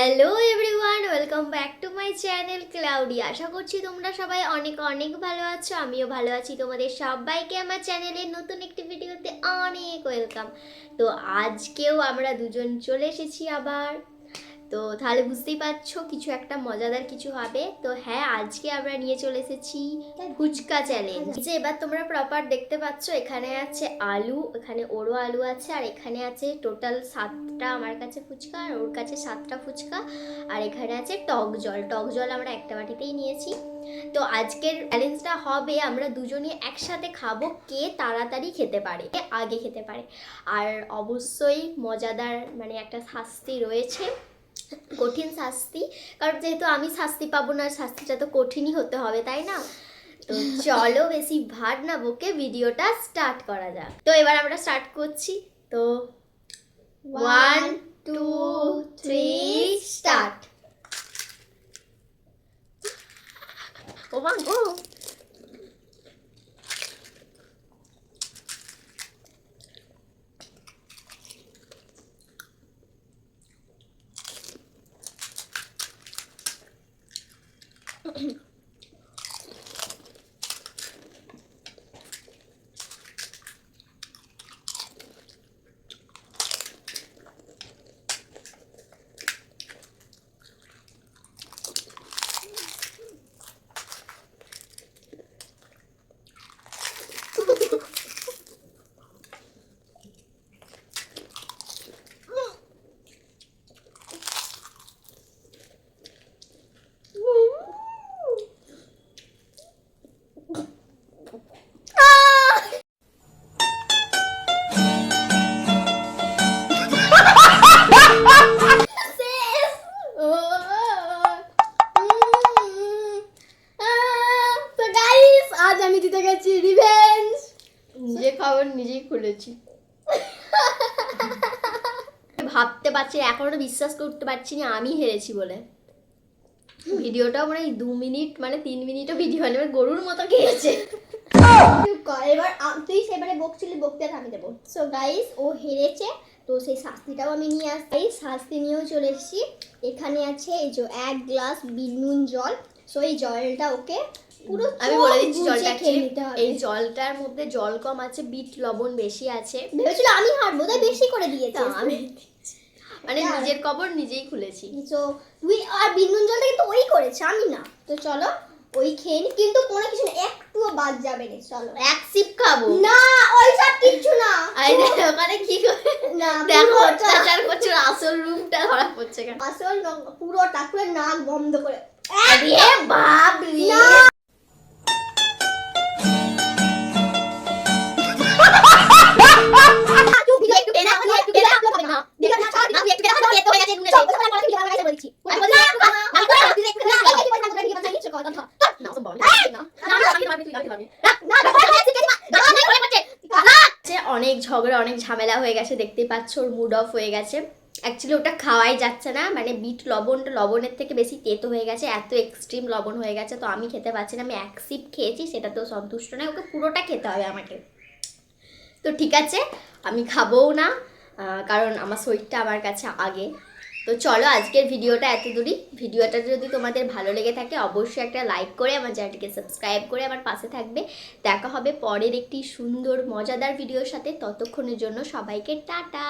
Hello everyone, welcome back to my channel Cloudy. আশা করছি তোমরা সবাই অনেক অনেক ভালো আছো। আমিও ভালো আছি। তোমাদের সবাইকে আমার চ্যানেলের নতুন একটি ভিডিওতে অনেক ওয়েলকাম। তো আজকেও আমরা দুজন চলে এসেছি আবার। তো তাহলে বুঝতেই পারছো কিছু একটা মজাদার কিছু হবে। তো হ্যাঁ, আজকে আমরা নিয়ে চলে এসেছি ফুচকা চ্যালেঞ্জ। যে এবার তোমরা প্রপার দেখতে পাচ্ছ, এখানে আছে আলু, এখানে ওরও আলু আছে, আর এখানে আছে টোটাল 7টা আমার কাছে ফুচকা, আর ওর কাছে 7টা ফুচকা, আর এখানে আছে টক জল। টক জল আমরা একটা বাটিতেই নিয়েছি। তো আজকের চ্যালেঞ্জটা হবে আমরা দুজনে একসাথে খাবো, কে তাড়াতাড়ি খেতে পারে, কে আগে খেতে পারে। আর অবশ্যই মজাদার মানে একটা শাস্তি রয়েছে, কঠিন শাস্তি। কারণ যেহেতু আমি শাস্তি পাবো না, শাস্তিটা তো কঠিনই হতে হবে, তাই না? তো চলো বেশি ভাট না বকে ভিডিওটা স্টার্ট করা যাক। তো এবার আমরা স্টার্ট করছি। তো 1 2 3 স্টার্ট। ও মা গো, আমি জিতে গেছি, রিভেঞ্জ। নিজে খাবার নিজেই খুলেছি। ভাবতে পারছি, এখনো বিশ্বাস করতে পারছি না আমি হেরেছি বলে। ভিডিওটাও মানে 2 মিনিট মানে 3 মিনিটও ভিডিও নেবে, গরুর মতো খেয়েছে। এবার তুই সেবারে বকছিলি, বকতে থামি দেবো। সো গাইস, ও হেরেছে, তো সেই শাস্তিটাও আমি নিয়ে আসছি। এই শাস্তি নিয়েও চলে এসেছি। এখানে আছে এই যে 1 গ্লাস বিট নুন জল। সো এই জলটা ওকে পুরো আমি বলে দিচ্ছি জলটা খেয়ে নিতে হবে। এই জলটার মধ্যে জল কম আছে, বিট লবণ বেশি আছে। ভেবেছিল আমি হারবো, তাই বেশি করে দিয়েছে। আমি মানে নিজের কবর নিজেই খুলেছি। তো তুই আর বিট নুন জলটা কিন্তু ওই করেছে, আমি না। তো চলো ওই খেয়ে নি, কিন্তু কোনো কিছু একটুও বাদ যাবে না। চলো এক সিপ খাবো না, ওই সব কিছু না। ওখানে কি করে না, দেখো অত্যাচার করছে, আসল রূপটা ধরা পড়ছে কেন? আসল পুরোটা পুরো নাক বন্ধ করে। আরে বাপ রে, অনেক ঝগড়া অনেক ঝামেলা হয়ে গেছে, দেখতেই পাচ্ছ ওর মুড অফ হয়ে গেছে। অ্যাকচুয়ালি ওটা খাওয়াই যাচ্ছে না, মানে বিট লবণটা লবণের থেকে বেশি তেতো হয়ে গেছে, এত এক্সট্রিম লবণ হয়ে গেছে। তো আমি খেতে পারছি না, আমি এক সিপ খেয়েছি, সেটা তো সন্তুষ্ট নয়, ওকে পুরোটা খেতে হবে আমাকে। তো ঠিক আছে, আমি খাবোও না, কারণ আমার শরীরটা আমার কাছে আগে। তো চলো আজকের ভিডিওটা এত দূরই। ভিডিওটা যদি তোমাদের ভালো লেগে থাকে অবশ্যই একটা লাইক করে আমার চ্যানেলটিকে সাবস্ক্রাইব করে আমার পাশে থাকবে। দেখা হবে পরের একটি সুন্দর মজাদার ভিডিওর সাথে। ততক্ষণের জন্য সবাইকে টাটা।